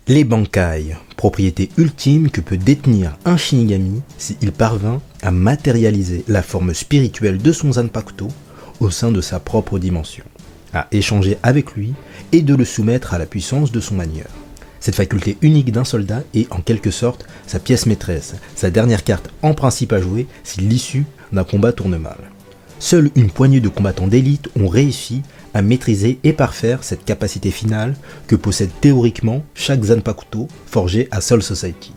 Les Bankai, propriété ultime que peut détenir un Shinigami s'il parvint à matérialiser la forme spirituelle de son Zanpakuto au sein de sa propre dimension, à échanger avec lui et de le soumettre à la puissance de son manieur. Cette faculté unique d'un soldat est en quelque sorte sa pièce maîtresse, sa dernière carte en principe à jouer si l'issue d'un combat tourne mal. Seule une poignée de combattants d'élite ont réussi à maîtriser et parfaire cette capacité finale que possède théoriquement chaque Zanpakuto forgé à Soul Society.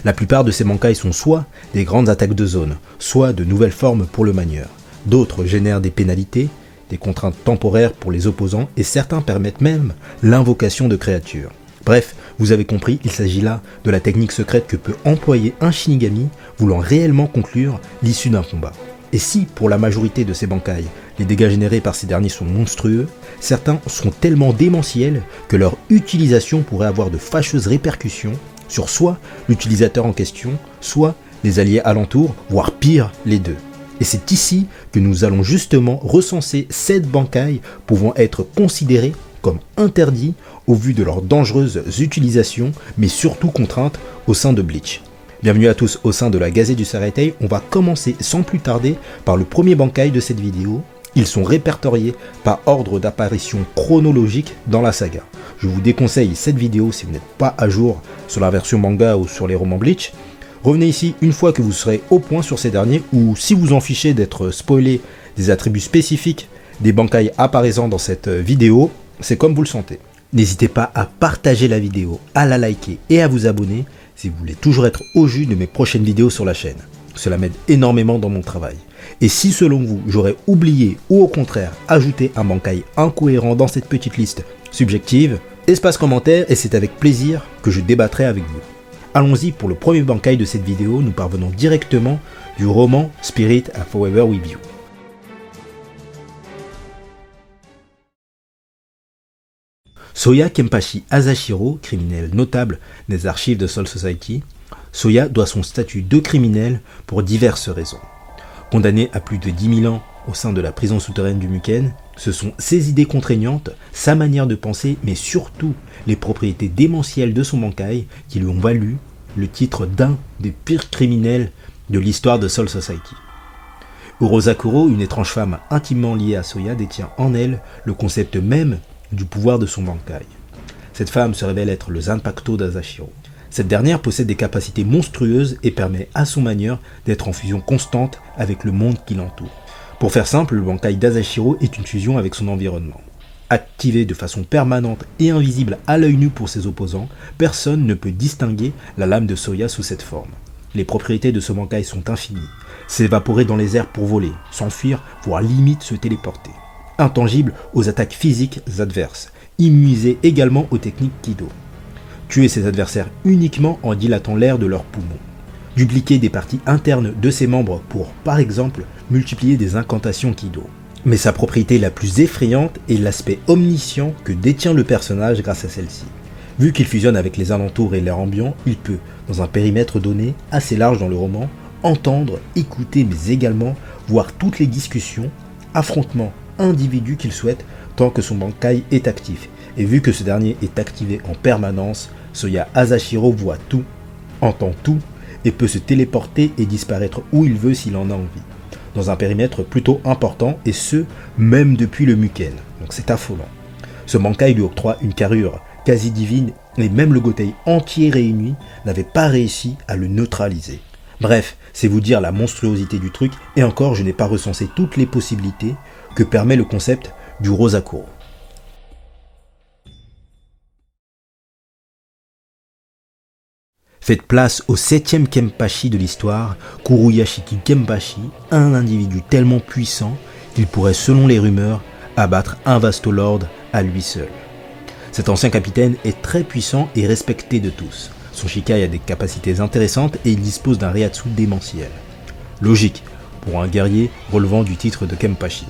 La plupart de ces Bankai sont soit des grandes attaques de zone, soit de nouvelles formes pour le manieur. D'autres génèrent des pénalités, des contraintes temporaires pour les opposants et certains permettent même l'invocation de créatures. Bref, vous avez compris, il s'agit là de la technique secrète que peut employer un Shinigami voulant réellement conclure l'issue d'un combat. Et si, pour la majorité de ces Bankai, les dégâts générés par ces derniers sont monstrueux, certains sont tellement démentiels que leur utilisation pourrait avoir de fâcheuses répercussions sur soit l'utilisateur en question, soit les alliés alentours, voire pire, les deux. Et c'est ici que nous allons justement recenser 7 Bankai pouvant être considérés comme interdits au vu de leurs dangereuses utilisations, mais surtout contraintes au sein de Bleach. Bienvenue à tous au sein de la Gazette du Saraitei. On va commencer sans plus tarder par le premier Bankai de cette vidéo. Ils sont répertoriés par ordre d'apparition chronologique dans la saga. Je vous déconseille cette vidéo si vous n'êtes pas à jour sur la version manga ou sur les romans Bleach. Revenez ici une fois que vous serez au point sur ces derniers, ou si vous en fichez d'être spoilé des attributs spécifiques des Bankai apparaissant dans cette vidéo, c'est comme vous le sentez. N'hésitez pas à partager la vidéo, à la liker et à vous abonner si vous voulez toujours être au jus de mes prochaines vidéos sur la chaîne. Cela m'aide énormément dans mon travail. Et si selon vous, j'aurais oublié ou au contraire ajouté un Bankai incohérent dans cette petite liste subjective, espace commentaire et c'est avec plaisir que je débattrai avec vous. Allons-y pour le premier Bankai de cette vidéo, nous parvenons directement du roman Spirit à Forever With You. Soya Kenpachi Asashiro, criminel notable des archives de Soul Society, Soya doit son statut de criminel pour diverses raisons. Condamné à plus de 10 000 ans au sein de la prison souterraine du Muken, ce sont ses idées contraignantes, sa manière de penser, mais surtout les propriétés démentielles de son Bankai qui lui ont valu le titre d'un des pires criminels de l'histoire de Soul Society. Urosakuro, une étrange femme intimement liée à Soya, détient en elle le concept même du pouvoir de son Bankai. Cette femme se révèle être le Zanpakuto d'Asashiro. Cette dernière possède des capacités monstrueuses et permet à son manieur d'être en fusion constante avec le monde qui l'entoure. Pour faire simple, le Bankai d'Asashiro est une fusion avec son environnement. Activé de façon permanente et invisible à l'œil nu pour ses opposants, personne ne peut distinguer la lame de Soya sous cette forme. Les propriétés de ce Bankai sont infinies. S'évaporer dans les airs pour voler, s'enfuir, voire limite se téléporter. Intangible aux attaques physiques adverses, immunisé également aux techniques Kido. Tuer ses adversaires uniquement en dilatant l'air de leurs poumons. Dupliquer des parties internes de ses membres pour, par exemple, multiplier des incantations Kido. Mais sa propriété la plus effrayante est l'aspect omniscient que détient le personnage grâce à celle-ci. Vu qu'il fusionne avec les alentours et l'air ambiant, il peut, dans un périmètre donné, assez large dans le roman, entendre, écouter mais également voir toutes les discussions, affrontements, individus qu'il souhaite tant que son Bankai est actif. Et vu que ce dernier est activé en permanence, Soya Asashiro voit tout, entend tout et peut se téléporter et disparaître où il veut s'il en a envie. Dans un périmètre plutôt important et ce, même depuis le Muken. Donc c'est affolant. Ce Bankai lui octroie une carrure quasi divine et même le Gotei entier réuni n'avait pas réussi à le neutraliser. Bref, c'est vous dire la monstruosité du truc et encore je n'ai pas recensé toutes les possibilités que permet le concept du Urosakuro. Faites place au 7e Kenpachi de l'histoire, Kuruyashiki Kenpachi, un individu tellement puissant qu'il pourrait, selon les rumeurs, abattre un Vastolord à lui seul. Cet ancien capitaine est très puissant et respecté de tous. Son Shikai a des capacités intéressantes et il dispose d'un Reiatsu démentiel. Logique pour un guerrier relevant du titre de Kenpachi.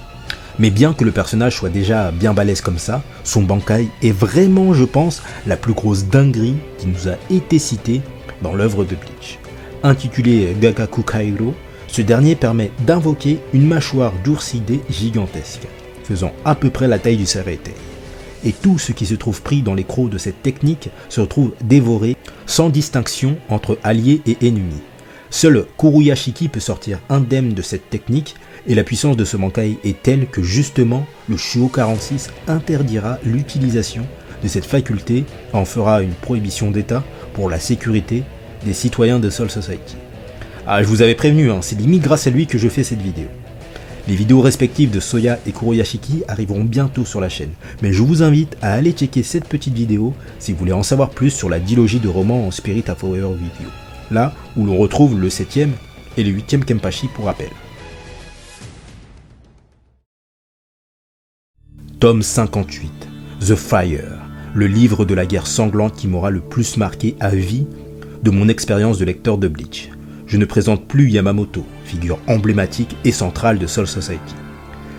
Mais bien que le personnage soit déjà bien balèze comme ça, son Bankai est vraiment, je pense, la plus grosse dinguerie qui nous a été citée dans l'œuvre de Bleach. Intitulé Gakaku Kairo, ce dernier permet d'invoquer une mâchoire d'oursidé gigantesque, faisant à peu près la taille du Saraitei. et tout ce qui se trouve pris dans les crocs de cette technique se retrouve dévoré sans distinction entre alliés et ennemis. Seul Kuruyashiki peut sortir indemne de cette technique et la puissance de ce Bankai est telle que justement le Shuo 46 interdira l'utilisation de cette faculté et en fera une prohibition d'État pour la sécurité des citoyens de Soul Society. Ah, je vous avais prévenu, c'est limite grâce à lui que je fais cette vidéo. Les vidéos respectives de Soya et Kuruyashiki arriveront bientôt sur la chaîne, mais je vous invite à aller checker cette petite vidéo si vous voulez en savoir plus sur la dilogie de romans en Spirit of Forever Video, là où l'on retrouve le 7e et le 8e Kenpachi pour rappel. Tome 58, The Fire, le livre de la guerre sanglante qui m'aura le plus marqué à vie de mon expérience de lecteur de Bleach. Je ne présente plus Yamamoto, figure emblématique et centrale de Soul Society.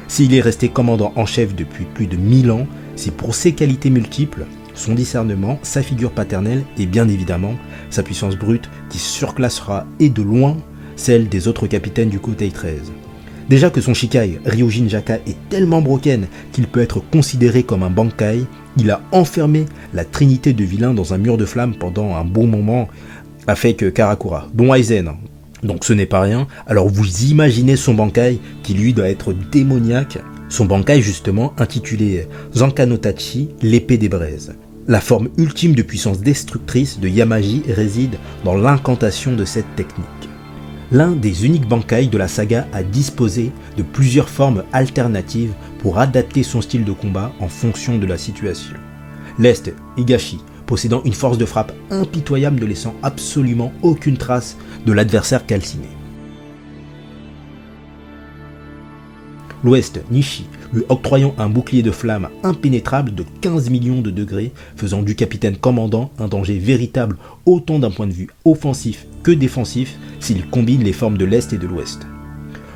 S'il est resté commandant en chef depuis plus de 1000 ans, c'est pour ses qualités multiples, son discernement, sa figure paternelle et bien évidemment sa puissance brute qui surclassera et de loin celle des autres capitaines du Kotei 13. Déjà que son Shikai, Ryujin Jaka, est tellement broken qu'il peut être considéré comme un Bankai, il a enfermé la trinité de vilains dans un mur de flammes pendant un bon moment avec Karakura, dont Aizen. Donc ce n'est pas rien, alors vous imaginez son Bankai qui lui doit être démoniaque. Son Bankai justement intitulé Zanka no Tachi, l'épée des braises. La forme ultime de puissance destructrice de Yamaji réside dans l'incantation de cette technique. L'un des uniques Bankai de la saga a disposé de plusieurs formes alternatives pour adapter son style de combat en fonction de la situation. L'Est, Higashi, possédant une force de frappe impitoyable ne laissant absolument aucune trace de l'adversaire calciné. L'Ouest, Nishi, lui octroyant un bouclier de flamme impénétrable de 15 millions de degrés, faisant du capitaine commandant un danger véritable autant d'un point de vue offensif que défensif s'il combine les formes de l'Est et de l'Ouest.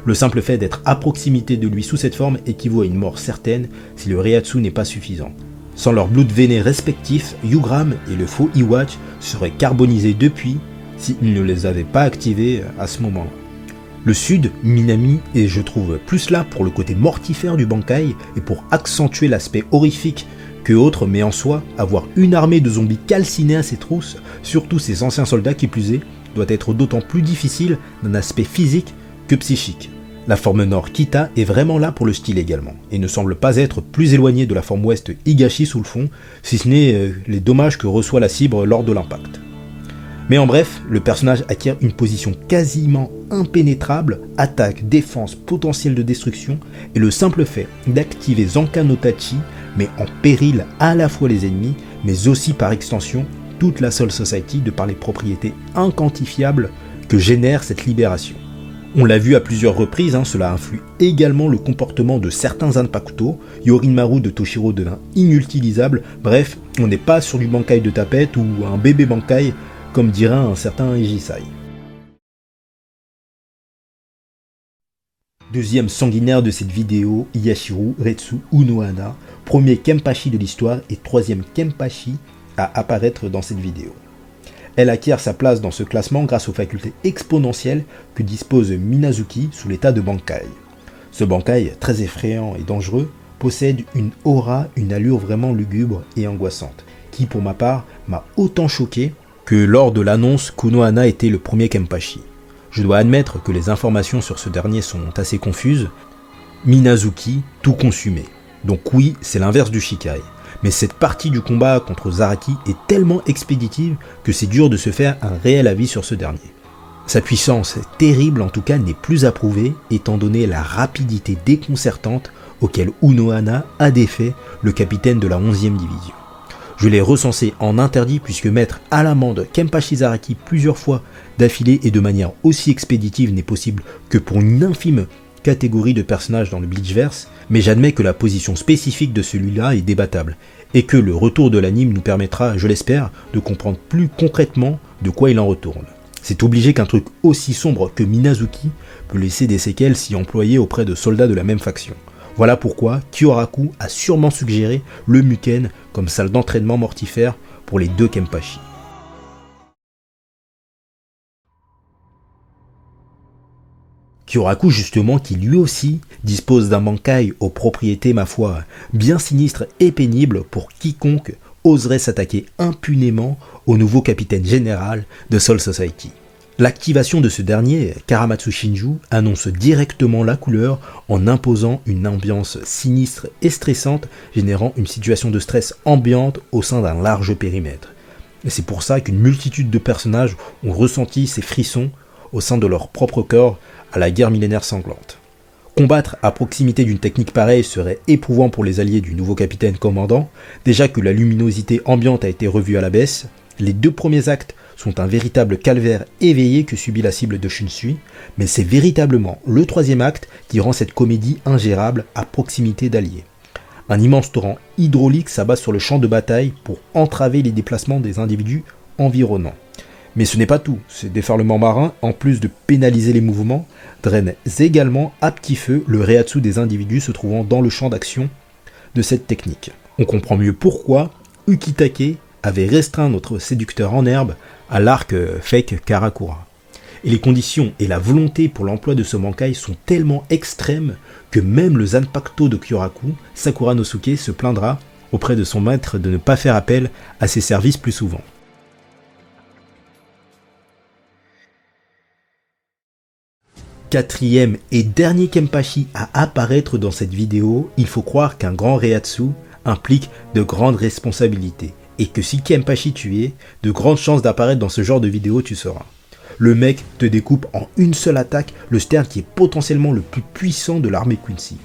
Le simple fait d'être à proximité de lui sous cette forme équivaut à une mort certaine si le Reiatsu n'est pas suffisant. Sans leur blood veiné respectif, Yugram et le faux Iwatch seraient carbonisés depuis s'ils ne les avaient pas activés à ce moment-là. Le sud, Minami, est je trouve plus là pour le côté mortifère du Bankai et pour accentuer l'aspect horrifique que autre, mais en soi, avoir une armée de zombies calcinés à ses trousses, surtout ses anciens soldats qui plus est, doit être d'autant plus difficile d'un aspect physique que psychique. La forme nord Kita est vraiment là pour le style également, et ne semble pas être plus éloignée de la forme ouest Higashi sous le fond, si ce n'est les dommages que reçoit la cible lors de l'impact. Mais en bref, le personnage acquiert une position quasiment impénétrable, attaque, défense, potentiel de destruction, et le simple fait d'activer Zanka no Tachi met en péril à la fois les ennemis, mais aussi par extension toute la Soul Society de par les propriétés inquantifiables que génère cette libération. On l'a vu à plusieurs reprises, cela influe également le comportement de certains Zanpakuto, Yorinmaru de Toshiro devint inutilisable, bref, on n'est pas sur du Bankai de tapette ou un bébé Bankai, comme dirait un certain Ejisai. Deuxième sanguinaire de cette vidéo, Yashiro Retsu Unohana, premier Kenpachi de l'histoire et troisième Kenpachi à apparaître dans cette vidéo. Elle acquiert sa place dans ce classement grâce aux facultés exponentielles que dispose Minazuki sous l'état de Bankai. Ce Bankai, très effrayant et dangereux, possède une aura, une allure vraiment lugubre et angoissante, qui pour ma part m'a autant choqué que lors de l'annonce qu'Unohana était le premier Kenpachi. Je dois admettre que les informations sur ce dernier sont assez confuses. Minazuki, tout consumé. Donc oui, c'est l'inverse du Shikai. Mais cette partie du combat contre Zaraki est tellement expéditive que c'est dur de se faire un réel avis sur ce dernier. Sa puissance terrible en tout cas n'est plus approuvée étant donné la rapidité déconcertante auquel Unohana a défait le capitaine de la 11e division. Je l'ai recensé en interdit puisque mettre à l'amende Kenpachi Zaraki plusieurs fois d'affilée et de manière aussi expéditive n'est possible que pour une infime catégorie de personnages dans le Bleachverse, mais j'admets que la position spécifique de celui-là est débattable, et que le retour de l'anime nous permettra, je l'espère, de comprendre plus concrètement de quoi il en retourne. C'est obligé qu'un truc aussi sombre que Minazuki peut laisser des séquelles si employé auprès de soldats de la même faction. Voilà pourquoi Kyoraku a sûrement suggéré le Muken comme salle d'entraînement mortifère pour les deux Kenpachi. Kyoraku justement qui lui aussi dispose d'un Bankai aux propriétés ma foi bien sinistres et pénibles pour quiconque oserait s'attaquer impunément au nouveau capitaine général de Soul Society. L'activation de ce dernier, Karamatsu Shinju, annonce directement la couleur en imposant une ambiance sinistre et stressante, générant une situation de stress ambiante au sein d'un large périmètre. Et c'est pour ça qu'une multitude de personnages ont ressenti ces frissons au sein de leur propre corps à la guerre millénaire sanglante. Combattre à proximité d'une technique pareille serait éprouvant pour les alliés du nouveau capitaine commandant, déjà que la luminosité ambiante a été revue à la baisse. Les 2 premiers actes sont un véritable calvaire éveillé que subit la cible de Shunsui, mais c'est véritablement le 3e acte qui rend cette comédie ingérable à proximité d'alliés. Un immense torrent hydraulique s'abat sur le champ de bataille pour entraver les déplacements des individus environnants. Mais ce n'est pas tout, ces déferlements marins, en plus de pénaliser les mouvements, drainent également à petit feu le Reiatsu des individus se trouvant dans le champ d'action de cette technique. On comprend mieux pourquoi Ukitake avait restreint notre séducteur en herbe à l'arc fake Karakura. Et les conditions et la volonté pour l'emploi de ce Bankai sont tellement extrêmes que même le Zanpakuto de Kyoraku, Sakura no Suke, se plaindra auprès de son maître de ne pas faire appel à ses services plus souvent. Quatrième et dernier Kenpachi à apparaître dans cette vidéo, il faut croire qu'un grand Reiatsu implique de grandes responsabilités, et que si Kenpachi tu es, de grandes chances d'apparaître dans ce genre de vidéo tu seras. Le mec te découpe en une seule attaque le stern qui est potentiellement le plus puissant de l'armée Quincy.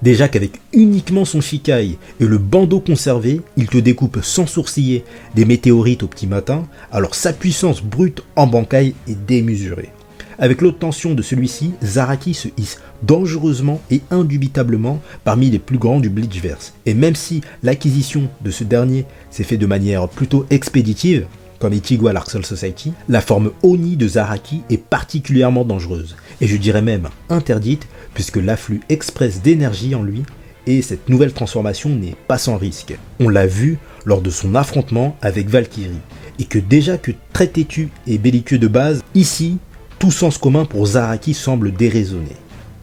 Déjà qu'avec uniquement son Shikai et le bandeau conservé, il te découpe sans sourciller des météorites au petit matin, alors sa puissance brute en Bankai est démesurée. Avec l'autre tension de celui-ci, Zaraki se hisse dangereusement et indubitablement parmi les plus grands du Bleachverse. Et même si l'acquisition de ce dernier s'est fait de manière plutôt expéditive, comme Ichigo à l'Arc Soul Society, la forme Oni de Zaraki est particulièrement dangereuse, et je dirais même interdite, puisque l'afflux express d'énergie en lui et cette nouvelle transformation n'est pas sans risque. On l'a vu lors de son affrontement avec Valkyrie, et que déjà que très têtu et belliqueux de base, ici, tout sens commun pour Zaraki semble déraisonné.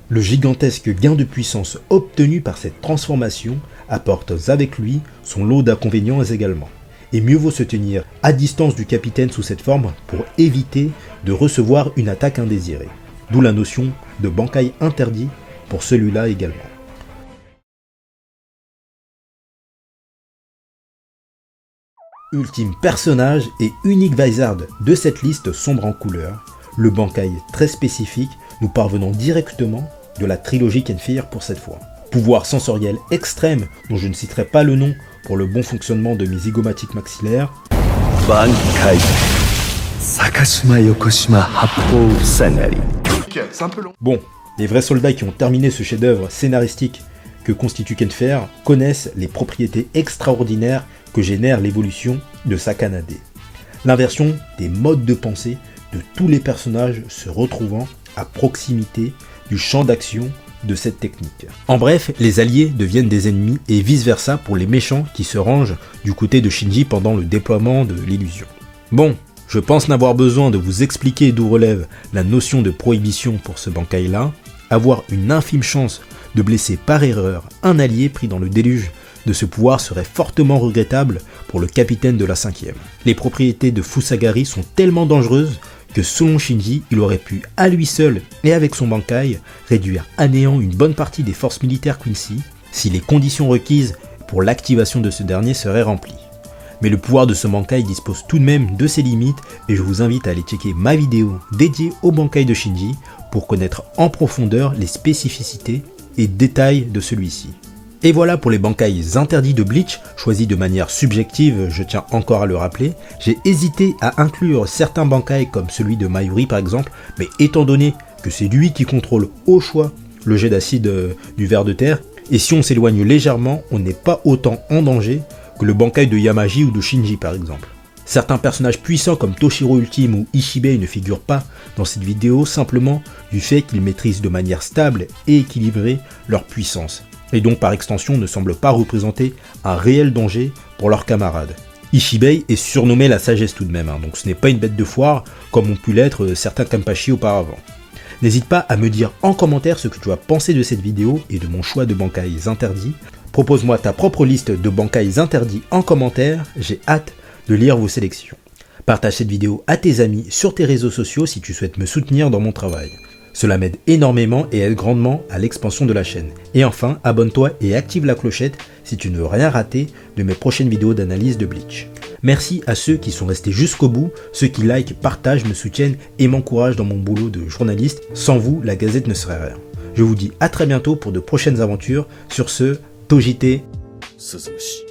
Le gigantesque gain de puissance obtenu par cette transformation apporte avec lui son lot d'inconvénients également. Et mieux vaut se tenir à distance du capitaine sous cette forme pour éviter de recevoir une attaque indésirée. D'où la notion de Bankai interdit pour celui-là également. Ultime personnage et unique Vizard de cette liste sombre en couleur, le Bankai très spécifique, nous parvenons directement de la trilogie Kenfir pour cette fois. Pouvoir sensoriel extrême dont je ne citerai pas le nom pour le bon fonctionnement de mes zygomatiques maxillaires. Bankai Sakashima Yokoshima Happo Sanari. C'est un peu long. Bon, les vrais soldats qui ont terminé ce chef-d'œuvre scénaristique que constitue Kenfir connaissent les propriétés extraordinaires que génère l'évolution de Sakanade. L'inversion des modes de pensée de tous les personnages se retrouvant à proximité du champ d'action de cette technique. En bref, les alliés deviennent des ennemis et vice versa pour les méchants qui se rangent du côté de Shinji pendant le déploiement de l'illusion. Bon, je pense n'avoir besoin de vous expliquer d'où relève la notion de prohibition pour ce Bankai là. Avoir une infime chance de blesser par erreur un allié pris dans le déluge de ce pouvoir serait fortement regrettable pour le capitaine de la 5e. Les propriétés de Fusagari sont tellement dangereuses que selon Shinji, il aurait pu à lui seul et avec son Bankai réduire à néant une bonne partie des forces militaires Quincy si les conditions requises pour l'activation de ce dernier seraient remplies. Mais le pouvoir de ce Bankai dispose tout de même de ses limites et je vous invite à aller checker ma vidéo dédiée au Bankai de Shinji pour connaître en profondeur les spécificités et détails de celui-ci. Et voilà pour les Bankais interdits de Bleach, choisis de manière subjective, je tiens encore à le rappeler. J'ai hésité à inclure certains Bankai comme celui de Mayuri par exemple, mais étant donné que c'est lui qui contrôle au choix le jet d'acide du ver de terre, et si on s'éloigne légèrement, on n'est pas autant en danger que le Bankai de Yamaji ou de Shinji par exemple. Certains personnages puissants comme Toshiro Ultime ou Ishibei ne figurent pas dans cette vidéo simplement du fait qu'ils maîtrisent de manière stable et équilibrée leur puissance, et donc par extension ne semblent pas représenter un réel danger pour leurs camarades. Ishibei est surnommé la sagesse tout de même, donc ce n'est pas une bête de foire comme ont pu l'être certains Kenpachi auparavant. N'hésite pas à me dire en commentaire ce que tu as pensé de cette vidéo et de mon choix de Bankais interdits. Propose-moi ta propre liste de Bankais interdits en commentaire, j'ai hâte de lire vos sélections. Partage cette vidéo à tes amis sur tes réseaux sociaux si tu souhaites me soutenir dans mon travail. Cela m'aide énormément et aide grandement à l'expansion de la chaîne. Et enfin, abonne-toi et active la clochette si tu ne veux rien rater de mes prochaines vidéos d'analyse de Bleach. Merci à ceux qui sont restés jusqu'au bout, ceux qui likent, partagent, me soutiennent et m'encouragent dans mon boulot de journaliste. Sans vous, la Gazette ne serait rien. Je vous dis à très bientôt pour de prochaines aventures. Sur ce, Tojite Suzushi.